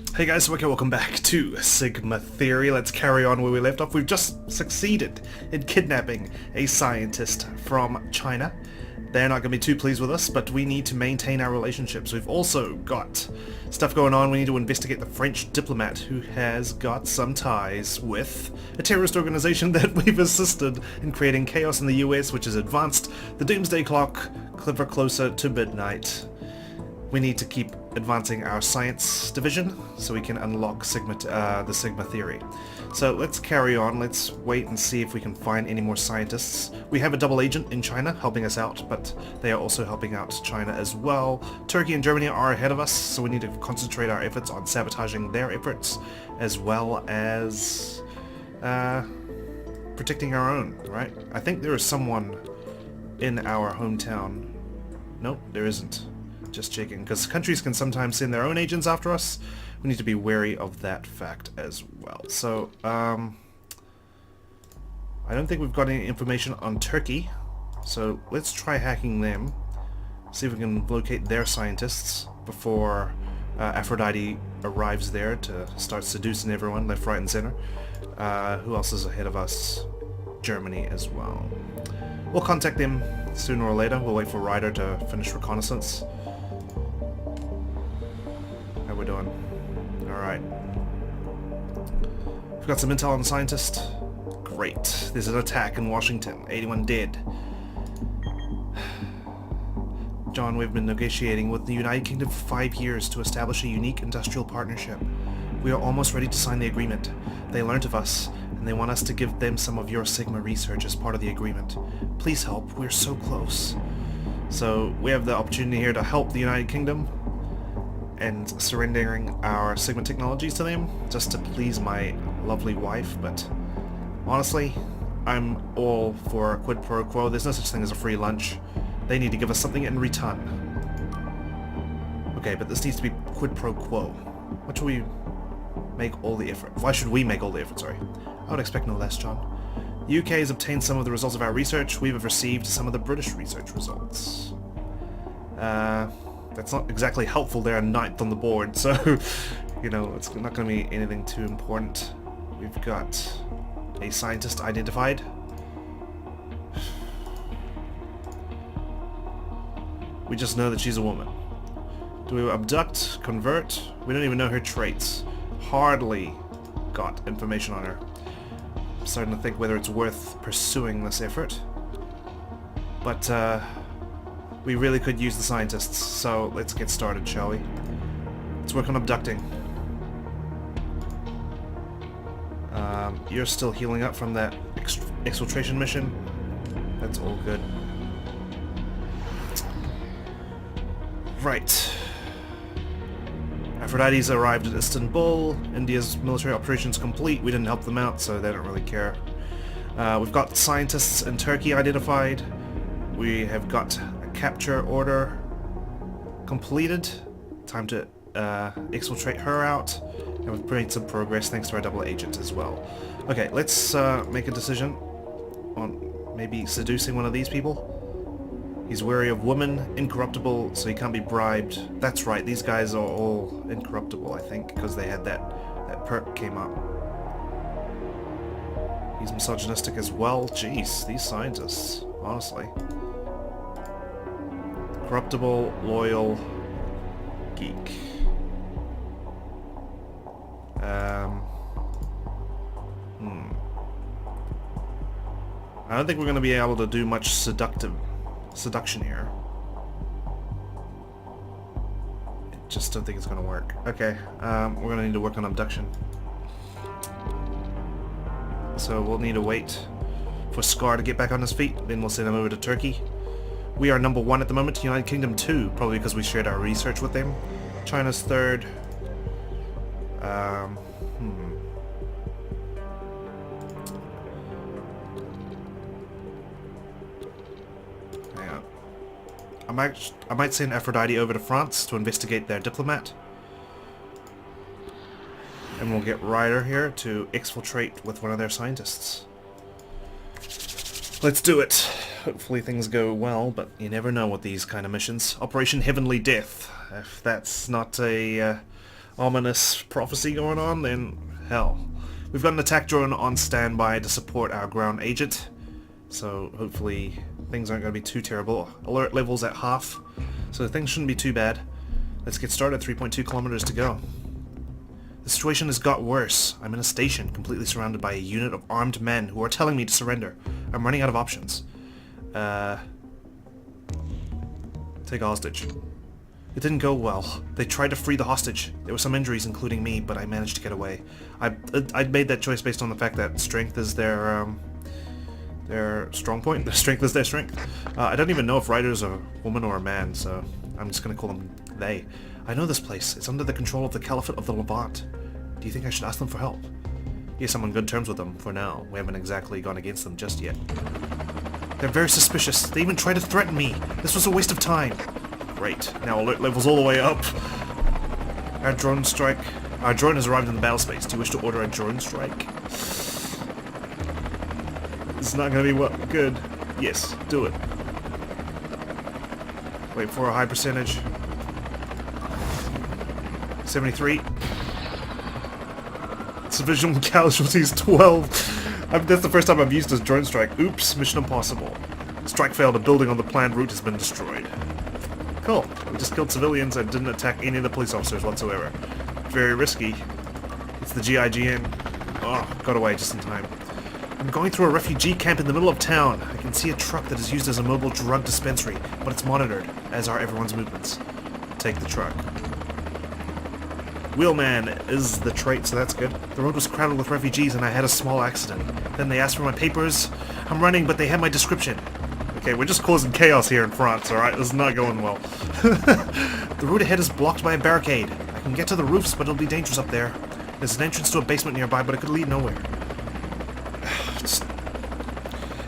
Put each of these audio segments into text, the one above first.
Hey guys, okay, welcome back to Sigma Theory. Let's carry on where we left off. We've just succeeded in kidnapping a scientist from China. They're not going to be too pleased with us, but we need to maintain our relationships. We've also got stuff going on. We need to investigate the French diplomat who has got some ties with a terrorist organization that we've assisted in creating chaos in the US, which has advanced the doomsday clock ever closer to midnight. We need to keep advancing our science division so we can unlock the Sigma theory. So let's carry on. Let's wait and see if we can find any more scientists. We have a double agent in China helping us out, but they are also helping out China as well. Turkey and Germany are ahead of us, so we need to concentrate our efforts on sabotaging their efforts as well as protecting our own, right? I think there is someone in our hometown. Nope, there isn't. Just checking, because countries can sometimes send their own agents after us. We need to be wary of that fact as well. So, I don't think we've got any information on Turkey, so let's try hacking them. See if we can locate their scientists before Aphrodite arrives there to start seducing everyone left, right, and center. Who else is ahead of us? Germany as well. We'll contact them sooner or later. We'll wait for Ryder to finish reconnaissance. How we doing? Alright. We've got some intel on the scientist. Great. There's an attack in Washington. 81 dead. John, we've been negotiating with the United Kingdom for 5 years to establish a unique industrial partnership. We are almost ready to sign the agreement. They learnt of us, and they want us to give them some of your Sigma research as part of the agreement. Please help. We're so close. So we have the opportunity here to help the United Kingdom and surrendering our Sigma technologies to them just to please my lovely wife, but honestly, I'm all for a quid pro quo. There's no such thing as a free lunch. They need to give us something in return. Okay, but this needs to be quid pro quo. What should we make all the effort? Why should we make all the effort, sorry? I would expect no less, John. The UK has obtained some of the results of our research. We have received some of the British research results. That's not exactly helpful. They're ninth on the board, so, you know, it's not going to be anything too important. We've got a scientist identified. We just know that she's a woman. Do we abduct, convert? We don't even know her traits. Hardly got information on her. I'm starting to think whether it's worth pursuing this effort. But, we really could use the scientists, so let's get started, shall we? Let's work on abducting. You're still healing up from that exfiltration mission. That's all good. Right. Aphrodite's arrived at Istanbul. India's military operations complete. We didn't help them out, so they don't really care. We've got scientists in Turkey identified. We have got capture order completed. Time to exfiltrate her out, and we've made some progress thanks to our double agent as well. Okay, let's make a decision on maybe seducing one of these people. He's wary of women, incorruptible, so he can't be bribed. That's right, these guys are all incorruptible, I think, because they had that perk came up. He's misogynistic as well. Jeez, these scientists, honestly. Corruptible, loyal, geek. I don't think we're going to be able to do much seduction here. I just don't think it's going to work. Okay, we're going to need to work on abduction. So we'll need to wait for Scar to get back on his feet, then we'll send him over to Turkey. We are number 1 at the moment, United Kingdom 2, probably because we shared our research with them. China's 3rd. Hang on. I might send Aphrodite over to France to investigate their diplomat. And we'll get Ryder here to exfiltrate with one of their scientists. Let's do it. Hopefully things go well, but you never know with these kind of missions. Operation Heavenly Death. If that's not a ominous prophecy going on, then hell. We've got an attack drone on standby to support our ground agent, so hopefully things aren't going to be too terrible. Alert level's at half, so things shouldn't be too bad. Let's get started. 3.2 kilometers to go. The situation has got worse. I'm in a station, completely surrounded by a unit of armed men who are telling me to surrender. I'm running out of options. Take a hostage. It didn't go well. They tried to free the hostage. There were some injuries, including me, but I managed to get away. I'd made that choice based on the fact that strength is their strong point. Their strength is their strength. I don't even know if Ryder's a woman or a man, so I'm just gonna call them they. I know this place. It's under the control of the Caliphate of the Levant. Do you think I should ask them for help? Yes, I'm on good terms with them, for now. We haven't exactly gone against them just yet. They're very suspicious. They even tried to threaten me. This was a waste of time. Great. Now alert level's all the way up. Our drone strike. Our drone has arrived in the battle space. Do you wish to order a drone strike? It's not gonna be what good. Yes, do it. Wait for a high percentage. 73. Civilian casualties 12. That's the first time I've used this drone strike. Oops, mission impossible. Strike failed. A building on the planned route has been destroyed. Cool. We just killed civilians and didn't attack any of the police officers whatsoever. Very risky. It's the GIGN. Oh, got away just in time. I'm going through a refugee camp in the middle of town. I can see a truck that is used as a mobile drug dispensary, but it's monitored, as are everyone's movements. Take the truck. Wheelman is the trait, so that's good. The road was crowded with refugees and I had a small accident. Then they asked for my papers. I'm running, but they had my description. Okay, we're just causing chaos here in France, alright? This is not going well. The route ahead is blocked by a barricade. I can get to the roofs, but it'll be dangerous up there. There's an entrance to a basement nearby, but it could lead nowhere.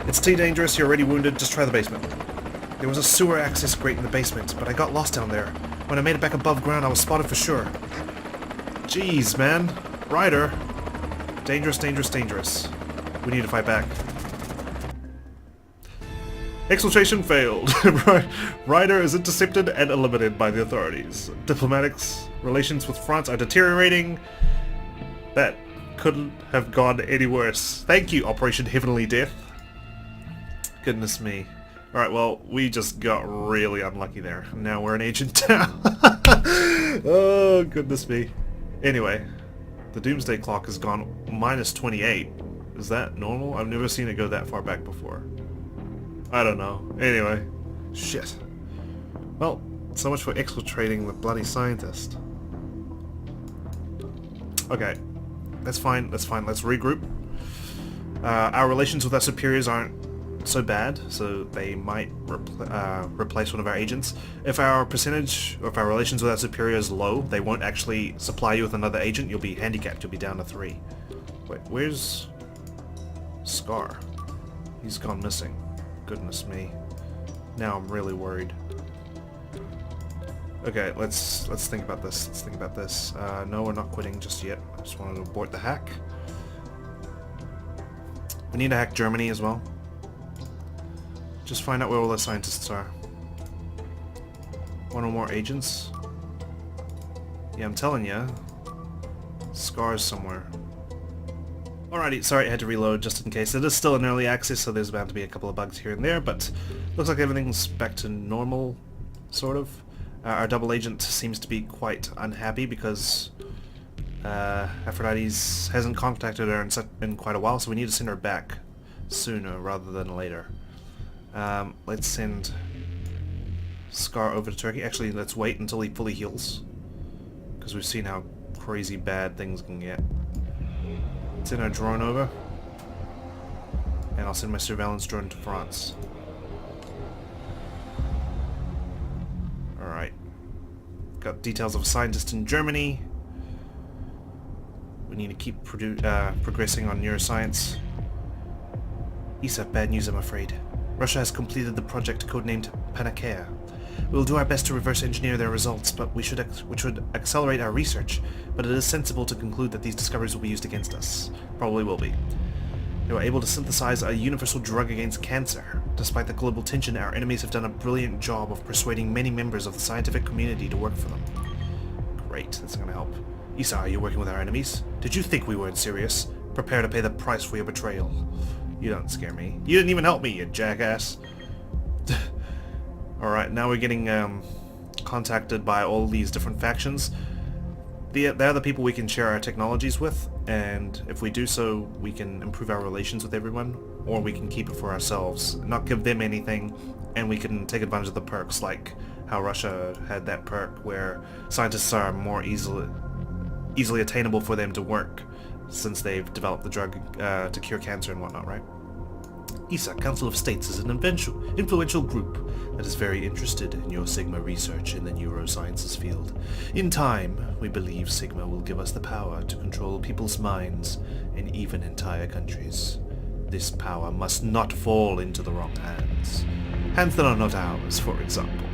It's too dangerous, you're already wounded, just try the basement. There was a sewer access grate in the basement, but I got lost down there. When I made it back above ground, I was spotted for sure. Jeez, man. Ryder. Dangerous, dangerous, dangerous. We need to fight back. Exfiltration failed. Ryder is intercepted and eliminated by the authorities. Diplomatic relations with France are deteriorating. That couldn't have gone any worse. Thank you, Operation Heavenly Death. Goodness me. Alright, well, we just got really unlucky there. Now we're in ancient town. Oh, goodness me. Anyway, the Doomsday Clock has gone minus 28. Is that normal? I've never seen it go that far back before. I don't know. Anyway. Shit. Well, so much for exfiltrating the bloody scientist. Okay. That's fine, that's fine. Let's regroup. Our relations with our superiors aren't so bad, so they might replace one of our agents. If our percentage, or if our relations with our superior is low, they won't actually supply you with another agent. You'll be handicapped. You'll be down to 3. Wait, where's Scar? He's gone missing. Goodness me. Now I'm really worried. Okay, let's think about this. Let's think about this. No, we're not quitting just yet. I just wanted to abort the hack. We need to hack Germany as well. Just find out where all the scientists are. One or more agents? Yeah, I'm telling ya. Scar's somewhere. Alrighty, sorry I had to reload just in case. It is still in early access, so there's bound to be a couple of bugs here and there, but looks like everything's back to normal, sort of. Our double agent seems to be quite unhappy because Aphrodite hasn't contacted her in quite a while, so we need to send her back sooner rather than later. Let's send Scar over to Turkey. Actually, let's wait until he fully heals, because we've seen how crazy bad things can get. Send our drone over, and I'll send my surveillance drone to France. Alright. Got details of a scientist in Germany. We need to keep progressing on neuroscience. Isa, bad news, I'm afraid. Russia has completed the project codenamed Panacea. We will do our best to reverse engineer their results, but which would accelerate our research, but it is sensible to conclude that these discoveries will be used against us. Probably will be. They were able to synthesize a universal drug against cancer. Despite the global tension, our enemies have done a brilliant job of persuading many members of the scientific community to work for them. Great, that's going to help. Isa, are you working with our enemies? Did you think we weren't serious? Prepare to pay the price for your betrayal. You don't scare me. You didn't even help me, you jackass. Alright, now we're getting contacted by all these different factions. They're the people we can share our technologies with, and if we do so, we can improve our relations with everyone, or we can keep it for ourselves, not give them anything, and we can take advantage of the perks, like how Russia had that perk where scientists are more easily attainable for them to work, since they've developed the drug to cure cancer and whatnot, right? ESA, Council of States, is an influential group that is very interested in your Sigma research in the neurosciences field. In time, we believe Sigma will give us the power to control people's minds and even entire countries. This power must not fall into the wrong hands. Hands that are not ours, for example.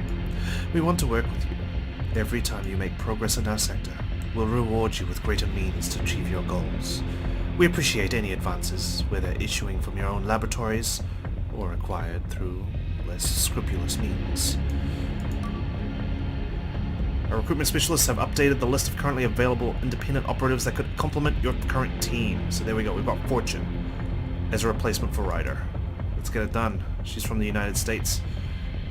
We want to work with you. Every time you make progress in our sector, we'll reward you with greater means to achieve your goals. We appreciate any advances, whether issuing from your own laboratories or acquired through less scrupulous means. Our recruitment specialists have updated the list of currently available independent operatives that could complement your current team. So there we go, we've got Fortune as a replacement for Ryder. Let's get it done. She's from the United States.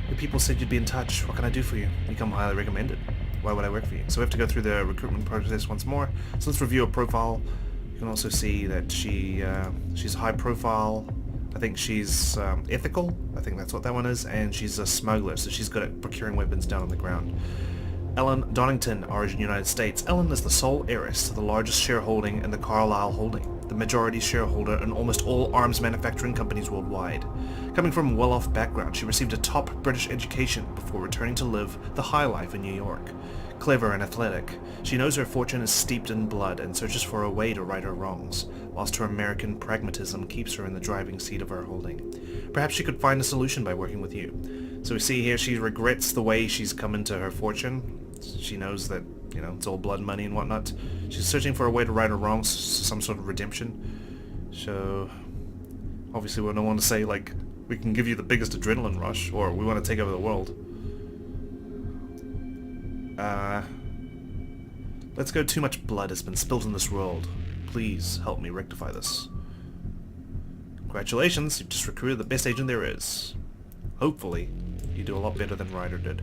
Your people said you'd be in touch. What can I do for you? You come highly recommended. Why would I work for you? So we have to go through the recruitment process once more. So let's review her profile. You can also see that she's high profile. I think she's ethical. I think that's what that one is. And she's a smuggler, so she's good at procuring weapons down on the ground. Ellen Donington, origin United States. Ellen is the sole heiress to the largest shareholding in the Carlyle Holding, the majority shareholder in almost all arms manufacturing companies worldwide. Coming from a well-off background, she received a top British education before returning to live the high life in New York. Clever and athletic, she knows her fortune is steeped in blood and searches for a way to right her wrongs, whilst her American pragmatism keeps her in the driving seat of her holding. Perhaps she could find a solution by working with you. So we see here she regrets the way she's come into her fortune. She knows that, you know, it's all blood money and whatnot. She's searching for a way to right her wrongs, some sort of redemption. So, obviously we don't want to say, like, we can give you the biggest adrenaline rush, or we want to take over the world. Let's go. Too much blood has been spilled in this world. Please help me rectify this. Congratulations, you've just recruited the best agent there is. Hopefully, you do a lot better than Ryder did.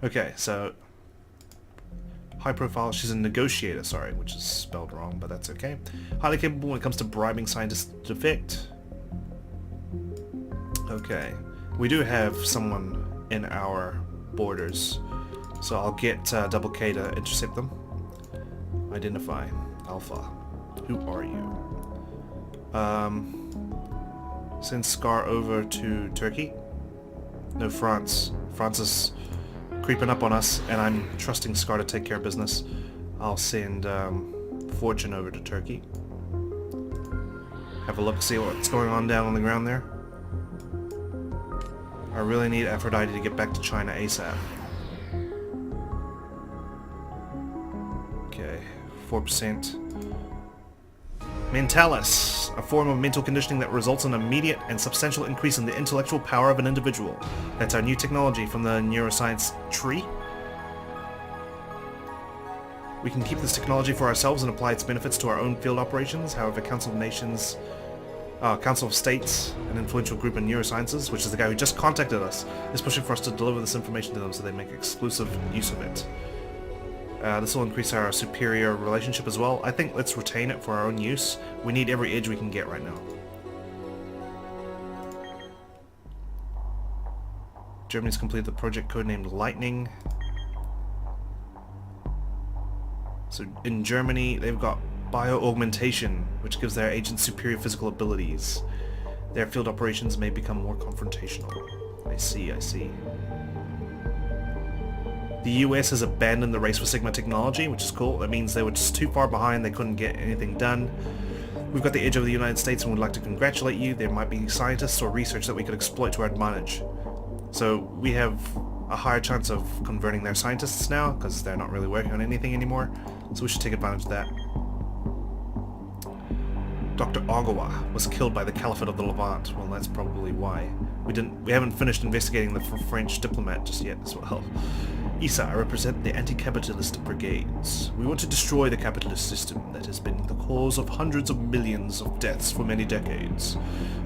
Okay, so high profile, she's a negotiator, sorry, which is spelled wrong, but that's okay. Highly capable when it comes to bribing scientists to defect. Okay, we do have someone in our borders, so I'll get Double K to intercept them. Identify. Alpha. Who are you? Send Scar over to Turkey. No, France. France is creeping up on us, and I'm trusting Scar to take care of business. I'll send Fortune over to Turkey. Have a look, see what's going on down on the ground there. I really need Aphrodite to get back to China ASAP. Okay, 4%. Mentalis, a form of mental conditioning that results in an immediate and substantial increase in the intellectual power of an individual. That's our new technology from the neuroscience tree. We can keep this technology for ourselves and apply its benefits to our own field operations. However, Council of States, an influential group in neurosciences, which is the guy who just contacted us, is pushing for us to deliver this information to them so they make exclusive use of it. This will increase our superior relationship as well. I think let's retain it for our own use. We need every edge we can get right now. Germany's completed the project codenamed Lightning. So in Germany, they've got bio-augmentation, which gives their agents superior physical abilities. Their field operations may become more confrontational. I see, I see. The US has abandoned the race for Sigma technology, which is cool. That means they were just too far behind, they couldn't get anything done. We've got the edge over the United States and would like to congratulate you. There might be scientists or research that we could exploit to our advantage. So we have a higher chance of converting their scientists now, because they're not really working on anything anymore. So we should take advantage of that. Dr. Ogawa was killed by the Caliphate of the Levant. Well, that's probably why. We haven't finished investigating the French diplomat just yet as well. Isa, I represent the anti-capitalist brigades. We want to destroy the capitalist system that has been the cause of hundreds of millions of deaths for many decades.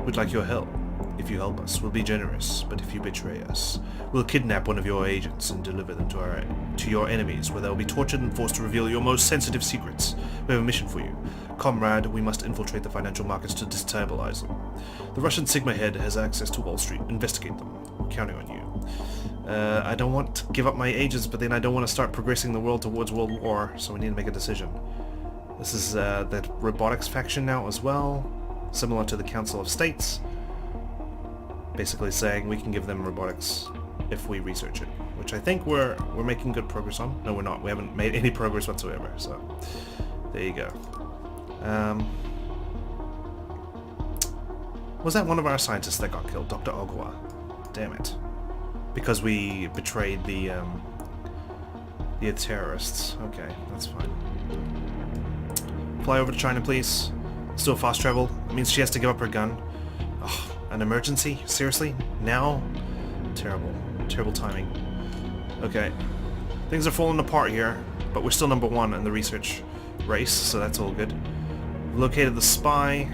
We'd like your help. If you help us, we'll be generous, but if you betray us, we'll kidnap one of your agents and deliver them to your enemies, where they'll be tortured and forced to reveal your most sensitive secrets. We have a mission for you. Comrade, we must infiltrate the financial markets to destabilize them. The Russian Sigma head has access to Wall Street. Investigate them. We're counting on you. I don't want to give up my agents, but then I don't want to start progressing the world towards World War, so we need to make a decision. This is that robotics faction now as well, similar to the Council of States. Basically saying we can give them robotics if we research it, which I think we're making good progress on. No, we're not. We haven't made any progress whatsoever, so there you go. Was that one of our scientists that got killed? Dr. Ogwa. Damn it. Because we betrayed the terrorists. Okay, that's fine. Fly over to China, please. Let's do a fast travel. It means she has to give up her gun. Ugh, an emergency? Seriously? Now? Terrible. Terrible timing. Okay. Things are falling apart here, but we're still number one in the research race, so that's all good. Located the spy.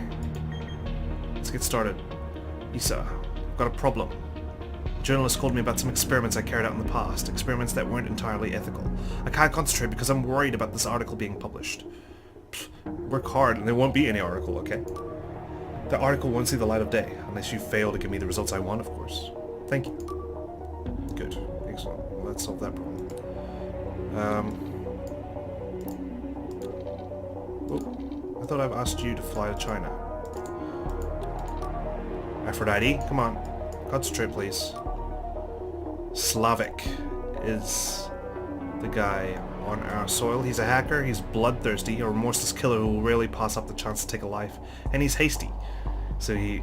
Let's get started. Isa, I've got a problem. A journalist called me about some experiments I carried out in the past, experiments that weren't entirely ethical. I can't concentrate because I'm worried about this article being published. Pfft, work hard and there won't be any article, okay? The article won't see the light of day, unless you fail to give me the results I want, of course. Thank you. Good. Excellent. Well, let's solve that problem. Oh, I thought I've asked you to fly to China. Aphrodite, come on. Concentrate, please. Slavic is the guy on our soil. He's a hacker, he's bloodthirsty, a remorseless killer who will rarely pass up the chance to take a life, and he's hasty. So he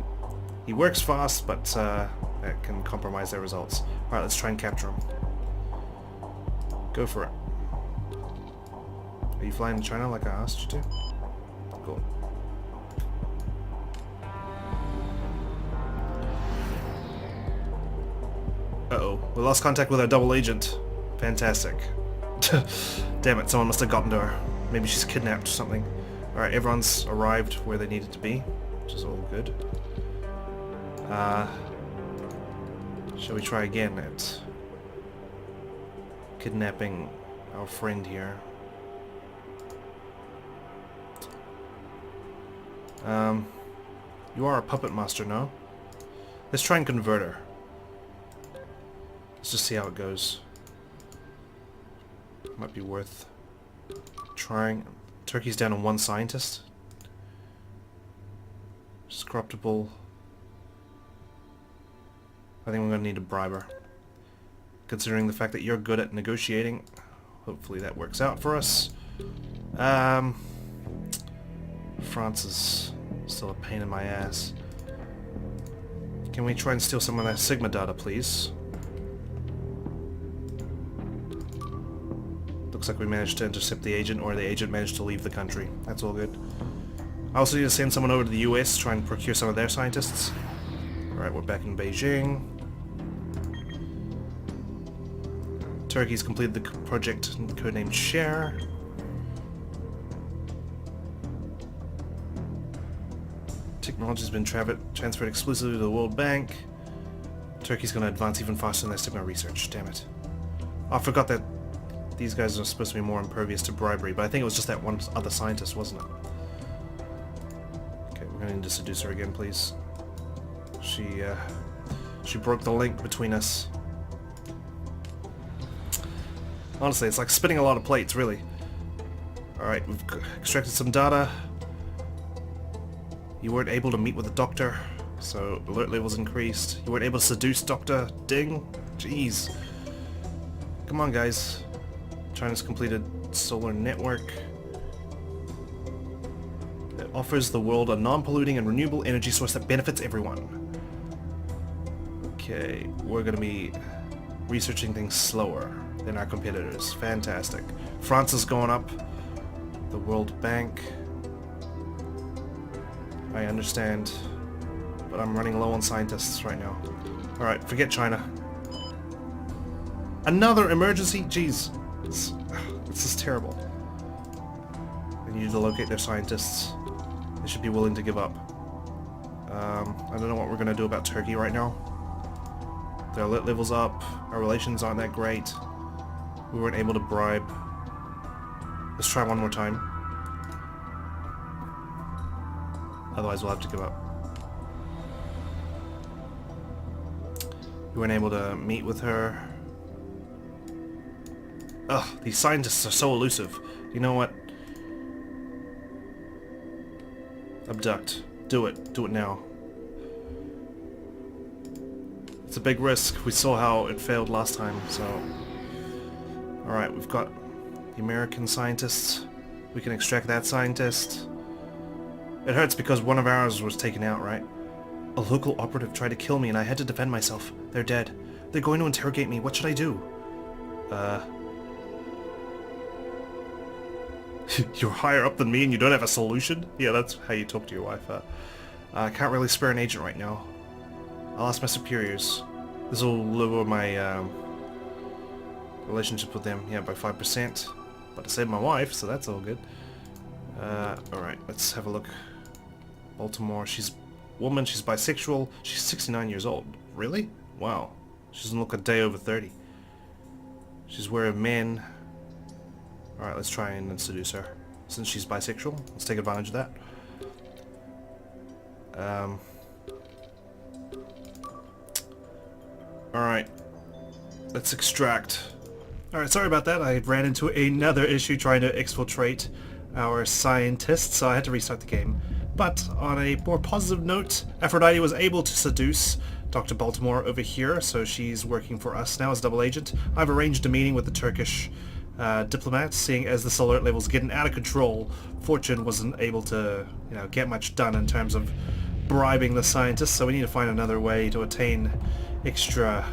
works fast, but that can compromise their results. Alright, let's try and capture him. Go for it. Are you flying to China like I asked you to? Cool. Uh-oh, we lost contact with our double agent. Fantastic. Damn it, someone must have gotten to her. Maybe she's kidnapped or something. Alright, everyone's arrived where they needed to be, which is all good. Shall we try again at kidnapping our friend here? You are a puppet master, no? Let's try and convert her. Let's just see how it goes. Might be worth trying. Turkey's down to one scientist. Just corruptible. I think we're going to need to bribe her. Considering the fact that you're good at negotiating, hopefully that works out for us. France is still a pain in my ass. Can we try and steal some of that Sigma data, please? Looks like we managed to intercept the agent, or the agent managed to leave the country. That's all good. I also need to send someone over to the US to try and procure some of their scientists. Alright, we're back in Beijing. Turkey's completed the project codenamed Share. Technology's been transferred exclusively to the World Bank. Turkey's going to advance even faster in their Sigma research. Damn it. Oh, I forgot that these guys are supposed to be more impervious to bribery, but I think it was just that one other scientist, wasn't it? Okay, we're going to need to seduce her again, please. She broke the link between us. Honestly, it's like spinning a lot of plates, really. Alright, we've extracted some data. You weren't able to meet with the doctor, so alert levels increased. You weren't able to seduce Dr. Ding? Jeez. Come on, guys. China's completed solar network. It offers the world a non-polluting and renewable energy source that benefits everyone. Okay, we're gonna be researching things slower than our competitors. Fantastic. France is going up. The World Bank. I understand, but I'm running low on scientists right now. Alright, forget China. Another emergency? Jeez. This is terrible. They need to locate their scientists. They should be willing to give up. I don't know what we're going to do about Turkey right now. Their alert level's up. Our relations aren't that great. We weren't able to bribe. Let's try one more time. Otherwise we'll have to give up. We weren't able to meet with her. Ugh, these scientists are so elusive. You know what? Abduct. Do it. Do it now. It's a big risk. We saw how it failed last time, so... Alright, we've got the American scientists. We can extract that scientist. It hurts because one of ours was taken out, right? A local operative tried to kill me and I had to defend myself. They're dead. They're going to interrogate me. What should I do? You're higher up than me and you don't have a solution? Yeah, that's how you talk to your wife. I can't really spare an agent right now. I'll ask my superiors. This will lower my relationship with them, yeah, by 5%. But I saved my wife, so that's all good. Alright, let's have a look. Baltimore, she's a woman, she's bisexual, she's 69 years old. Really? Wow. She doesn't look a day over 30. She's aware of men. Alright, let's try and seduce her. Since she's bisexual, let's take advantage of that. Alright. Let's extract. Alright, sorry about that. I ran into another issue trying to exfiltrate our scientists, so I had to restart the game. But on a more positive note, Aphrodite was able to seduce Dr. Baltimore over here, so she's working for us now as a double agent. I've arranged a meeting with the Turkish diplomats, seeing as this alert level's getting out of control. Fortune wasn't able to, get much done in terms of bribing the scientists, so we need to find another way to attain extra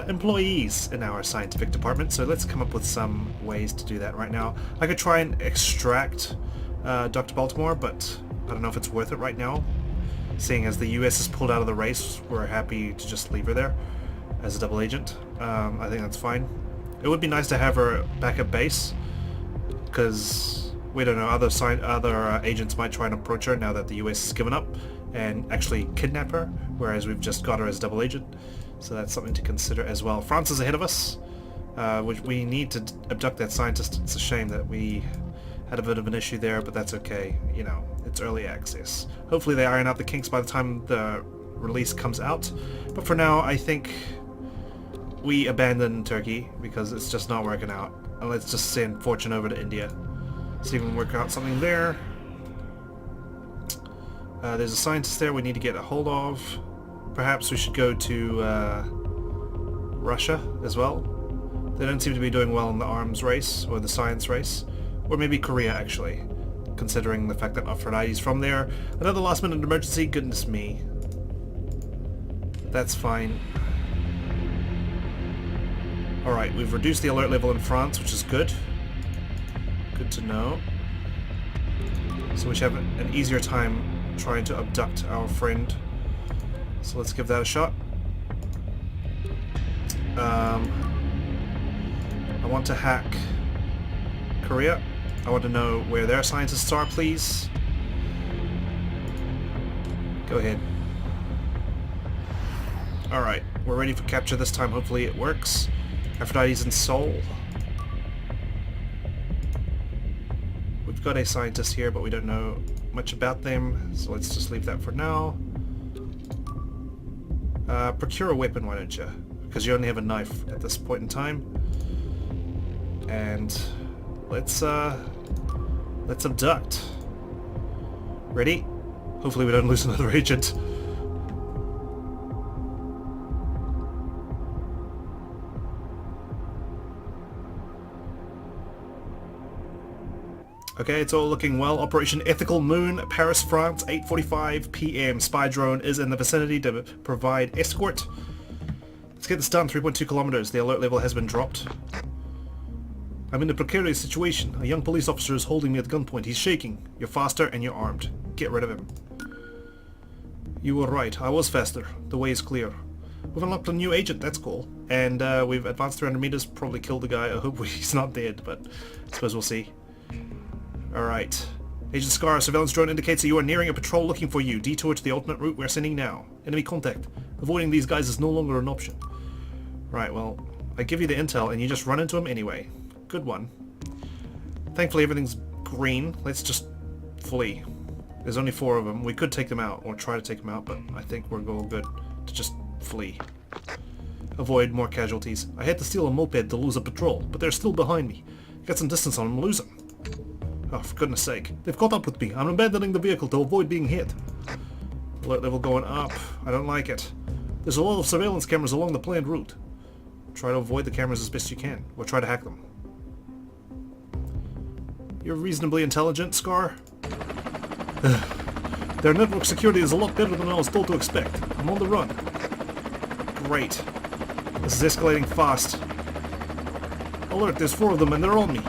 employees in our scientific department. So let's come up with some ways to do that right now. I could try and extract Dr. Baltimore, but I don't know if it's worth it right now. Seeing as the US is pulled out of the race, we're happy to just leave her there as a double agent. I think that's fine. It would be nice to have her back at base, because we don't know, other agents might try and approach her now that the US has given up and actually kidnap her, whereas we've just got her as double agent. So that's something to consider as well. France is ahead of us, which we need to abduct that scientist. It's a shame that we had a bit of an issue there, but that's okay. It's early access. Hopefully they iron out the kinks by the time the release comes out. But for now, I think we abandon Turkey because it's just not working out. And let's just send Fortune over to India. See if we can work out something there. There's a scientist there we need to get a hold of. Perhaps we should go to Russia as well. They don't seem to be doing well in the arms race or the science race. Or maybe Korea, actually, considering the fact that Aphrodite's from there. Another last minute emergency, goodness me. That's fine. Alright, we've reduced the alert level in France, which is good. Good to know. So we should have an easier time trying to abduct our friend. So let's give that a shot. I want to hack Korea. I want to know where their scientists are, please. Go ahead. Alright, we're ready for capture this time. Hopefully it works. Aphrodite's in Seoul. We've got a scientist here, but we don't know much about them, so let's just leave that for now. Procure a weapon, why don't you? Because you only have a knife at this point in time. And let's abduct. Ready? Hopefully we don't lose another agent. Okay, it's all looking well. Operation Ethical Moon, Paris, France, 8:45 p.m. Spy drone is in the vicinity to provide escort. Let's get this done. 3.2 kilometers. The alert level has been dropped. I'm in a precarious situation. A young police officer is holding me at gunpoint. He's shaking. You're faster and you're armed. Get rid of him. You were right. I was faster. The way is clear. We've unlocked a new agent, that's cool. And we've advanced 300 meters, probably killed the guy. I hope he's not dead, but I suppose we'll see. Alright. Agent Scar, surveillance drone indicates that you are nearing a patrol looking for you. Detour to the alternate route we're sending now. Enemy contact. Avoiding these guys is no longer an option. Right, well, I give you the intel and you just run into them anyway. Good one. Thankfully everything's green. Let's just flee. There's only 4 of them. We could take them out, or try to take them out, but I think we're all good to just flee. Avoid more casualties. I had to steal a moped to lose a patrol, but they're still behind me. Get some distance on them, lose them. Oh, for goodness sake. They've caught up with me. I'm abandoning the vehicle to avoid being hit. Alert level going up. I don't like it. There's a lot of surveillance cameras along the planned route. Try to avoid the cameras as best you can, or try to hack them. You're reasonably intelligent, Scar? Their network security is a lot better than I was told to expect. I'm on the run. Great. This is escalating fast. Alert, there's 4 of them and they're on me.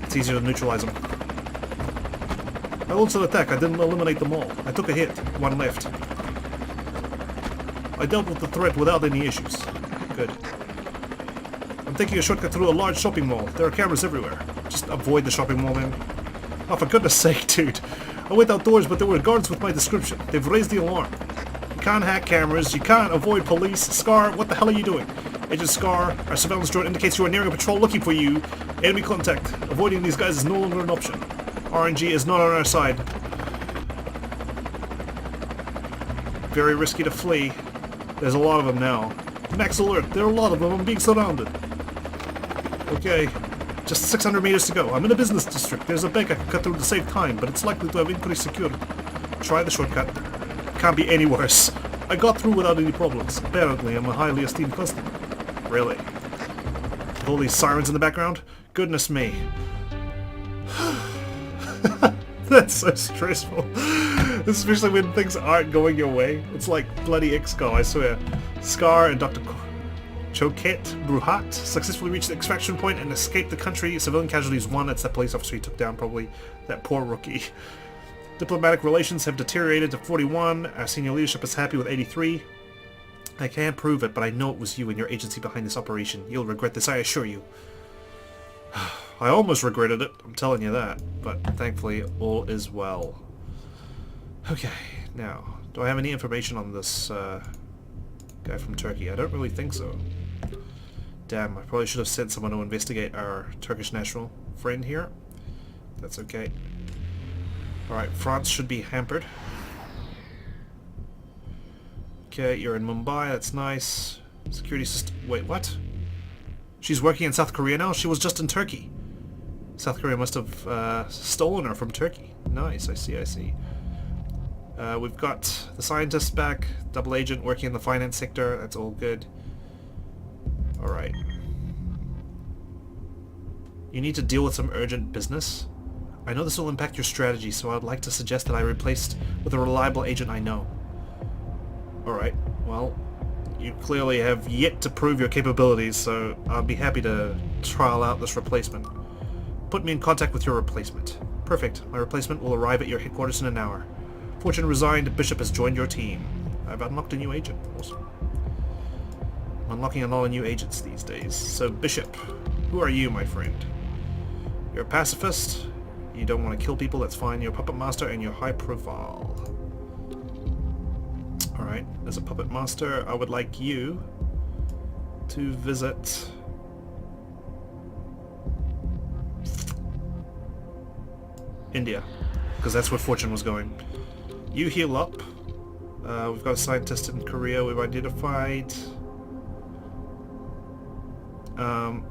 It's easier to neutralize them. I launched an attack. I didn't eliminate them all. I took a hit. 1 left. I dealt with the threat without any issues. Good. I'm taking a shortcut through a large shopping mall. There are cameras everywhere. Just avoid the shopping mall then. Oh, for goodness sake, dude. I went outdoors, but there were guards with my description. They've raised the alarm. You can't hack cameras. You can't avoid police. Scar, what the hell are you doing? Agent Scar, our surveillance drone indicates you are nearing a patrol looking for you. Enemy contact. Avoiding these guys is no longer an option. RNG is not on our side. Very risky to flee. There's a lot of them now. Max alert, there are a lot of them. I'm being surrounded. Okay. Just 600 meters to go. I'm in a business district. There's a bank I can cut through to save time, but it's likely to have increased security. Try the shortcut. Can't be any worse. I got through without any problems. Apparently, I'm a highly esteemed customer. Really? With all these sirens in the background? Goodness me. That's so stressful. Especially when things aren't going your way. It's like bloody XCOM, I swear. Scar and Dr. Choquette Bruhat successfully reached the extraction point and escaped the country. Civilian casualties 1. That's that police officer he took down, probably. That poor rookie. Diplomatic relations have deteriorated to 41. Our senior leadership is happy with 83. I can't prove it, but I know it was you and your agency behind this operation. You'll regret this, I assure you. I almost regretted it, I'm telling you that. But thankfully, all is well. Okay, now, do I have any information on this guy from Turkey? I don't really think so. Damn, I probably should have sent someone to investigate our Turkish national friend here. That's okay. Alright, France should be hampered. Okay, you're in Mumbai, that's nice. Security system... Wait, what? She's working in South Korea now? She was just in Turkey. South Korea must have stolen her from Turkey. Nice, I see. We've got the scientists back, double agent working in the finance sector, that's all good. Alright. You need to deal with some urgent business. I know this will impact your strategy, so I would like to suggest that I replaced with a reliable agent I know. Alright, well, you clearly have yet to prove your capabilities, so I'll be happy to trial out this replacement. Put me in contact with your replacement. Perfect. My replacement will arrive at your headquarters in an hour. Fortune resigned, Bishop has joined your team. I've unlocked a new agent. Awesome. I'm unlocking a lot of new agents these days. So, Bishop, who are you, my friend? You're a pacifist. You don't want to kill people, that's fine. You're a puppet master and you're high profile. Alright, as a puppet master, I would like you to visit India, because that's where Fortune was going. You heal up. We've got a scientist in Korea we've identified. Now,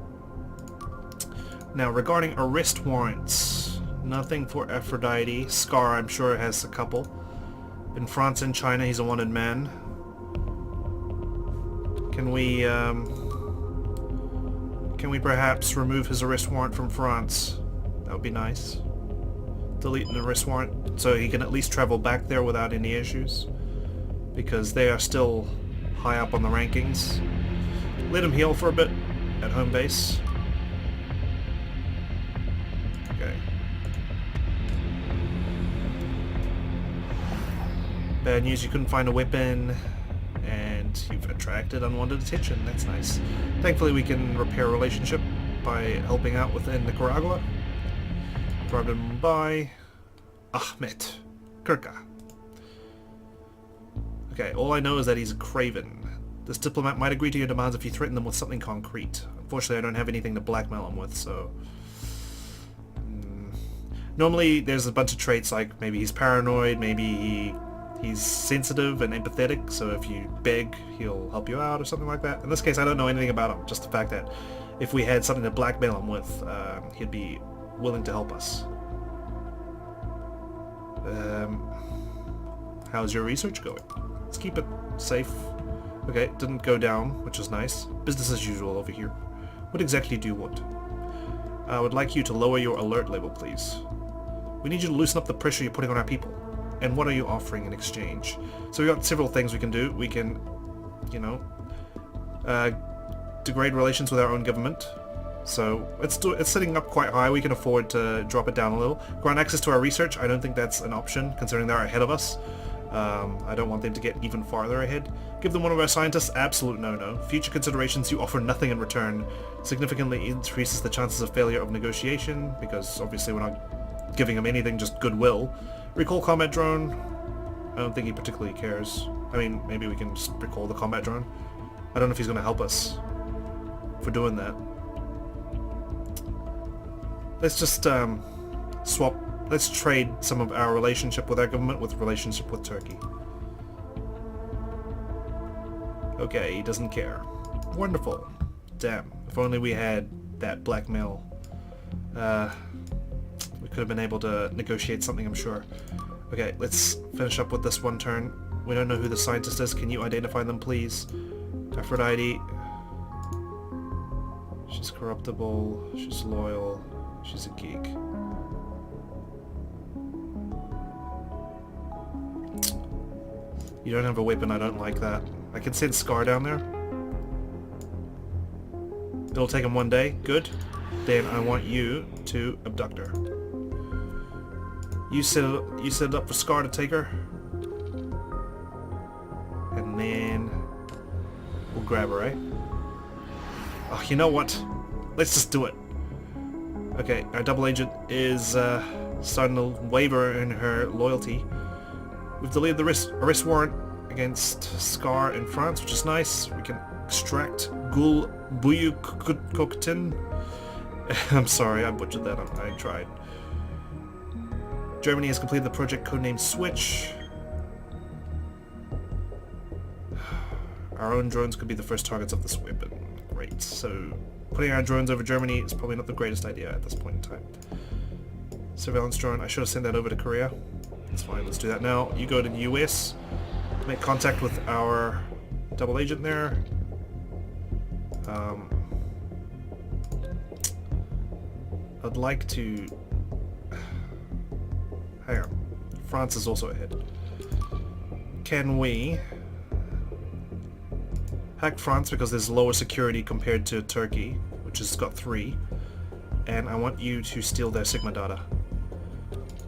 regarding arrest warrants, nothing for Aphrodite. Scar, I'm sure, has a couple. In France and China, he's a wanted man. Can we perhaps remove his arrest warrant from France? That would be nice. Delete an arrest warrant so he can at least travel back there without any issues, because they are still high up on the rankings. Let him heal for a bit at home base. Okay. Bad news, you couldn't find a weapon, and Alright, you've attracted unwanted attention. That's nice. Thankfully we can repair a relationship by helping out within Nicaragua. Brought him by Ahmed Kirka. Okay, all I know is that he's a craven. This diplomat might agree to your demands if you threaten them with something concrete. Unfortunately, I don't have anything to blackmail him with, so... Normally, there's a bunch of traits like maybe he's paranoid, maybe he's sensitive and empathetic, so if you beg, he'll help you out or something like that. In this case, I don't know anything about him, just the fact that if we had something to blackmail him with, he'd be willing to help us. How's your research going? Let's keep it safe. Okay, didn't go down, which is nice. Business as usual over here. What exactly do you want? I would like you to lower your alert level, please. We need you to loosen up the pressure you're putting on our people. And what are you offering in exchange? So we've got several things we can do. We can, you know, degrade relations with our own government. So it's sitting up quite high. We can afford to drop it down a little. Grant access to our research. I don't think that's an option, considering they're ahead of us. I don't want them to get even farther ahead. Give them one of our scientists? Absolute no-no. Future considerations, you offer nothing in return. Significantly increases the chances of failure of negotiation, because obviously we're not giving him anything, just goodwill. Recall combat drone. I don't think he particularly cares. I mean, maybe we can just recall the combat drone. I don't know if he's going to help us for doing that. Let's just swap. Let's trade some of our relationship with our government with relationship with Turkey. Okay, he doesn't care. Wonderful. Damn. If only we had that blackmail. We could have been able to negotiate something, I'm sure. Okay, let's finish up with this one turn. We don't know who the scientist is. Can you identify them, please? Aphrodite. She's corruptible. She's loyal. She's a geek. You don't have a weapon, I don't like that. I can send Scar down there. It'll take him one day. Good. Then I want you to abduct her. You set it up for Scar to take her. And then we'll grab her, eh? Oh, you know what? Let's just do it. Okay, our double agent is starting to waver in her loyalty. We've deleted the arrest warrant against Scar in France, which is nice. We can extract Gul Buyukoktin. I'm sorry, I butchered that. I tried. Germany has completed the project codenamed Switch. Our own drones could be the first targets of this weapon. Great. So, putting our drones over Germany is probably not the greatest idea at this point in time. Surveillance drone. I should have sent that over to Korea. That's fine, let's do that now. You go to the US, make contact with our double agent there. I'd like to... Hang on. France is also ahead. Can we hack France because there's lower security compared to Turkey, which has got 3. And I want you to steal their Sigma data.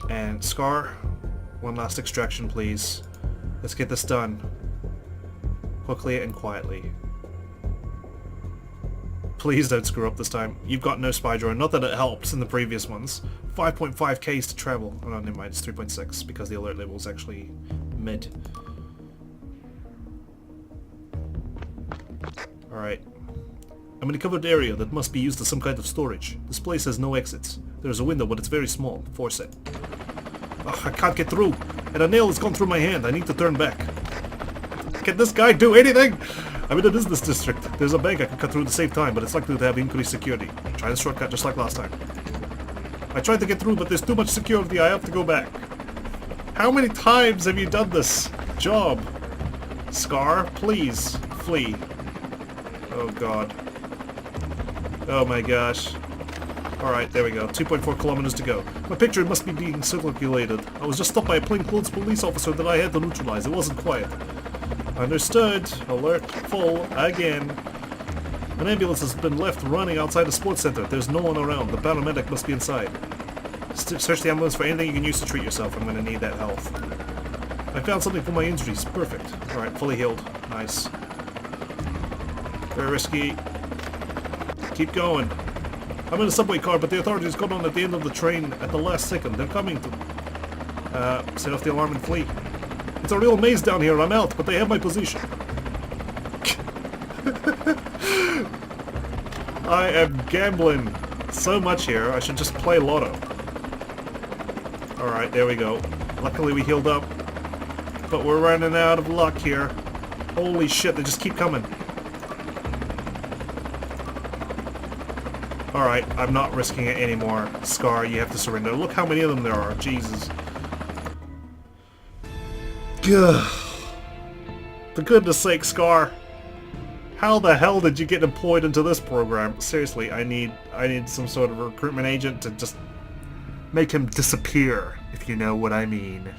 And Scar... One last extraction, please. Let's get this done. Quickly and quietly. Please don't screw up this time. You've got no spy drone. Not that it helps in the previous ones. 5.5 Ks to travel. Oh no, never mind. It's 3.6 because the alert level is actually mid. Alright. I'm in a covered area that must be used as some kind of storage. This place has no exits. There's a window, but it's very small. Force it. Ugh, I can't get through, and a nail has gone through my hand. I need to turn back. Can this guy do anything? I'm in a business district. There's a bank I can cut through to save time, but it's likely to have increased security. Try the shortcut just like last time. I tried to get through, but there's too much security. I have to go back. How many times have you done this job? Scar, please, flee. Oh god. Oh my gosh. Alright, there we go. 2.4 kilometers to go. My picture must be being circulated. I was just stopped by a plainclothes police officer that I had to neutralize. It wasn't quiet. Understood. Alert. Full. Again. An ambulance has been left running outside the sports center. There's no one around. The paramedic must be inside. Search the ambulance for anything you can use to treat yourself. I'm gonna need that health. I found something for my injuries. Perfect. Alright, fully healed. Nice. Very risky. Keep going. I'm in a subway car, but the authorities got on at the end of the train at the last second. They're coming to set off the alarm and flee. It's a real maze down here. I'm out, but they have my position. I am gambling so much here. I should just play lotto. Alright, there we go. Luckily we healed up. But we're running out of luck here. Holy shit, they just keep coming. Alright, I'm not risking it anymore. Scar, you have to surrender. Look how many of them there are. Jesus. Gah. For goodness sake, Scar. How the hell did you get employed into this program? Seriously, I need some sort of recruitment agent to just make him disappear, if you know what I mean.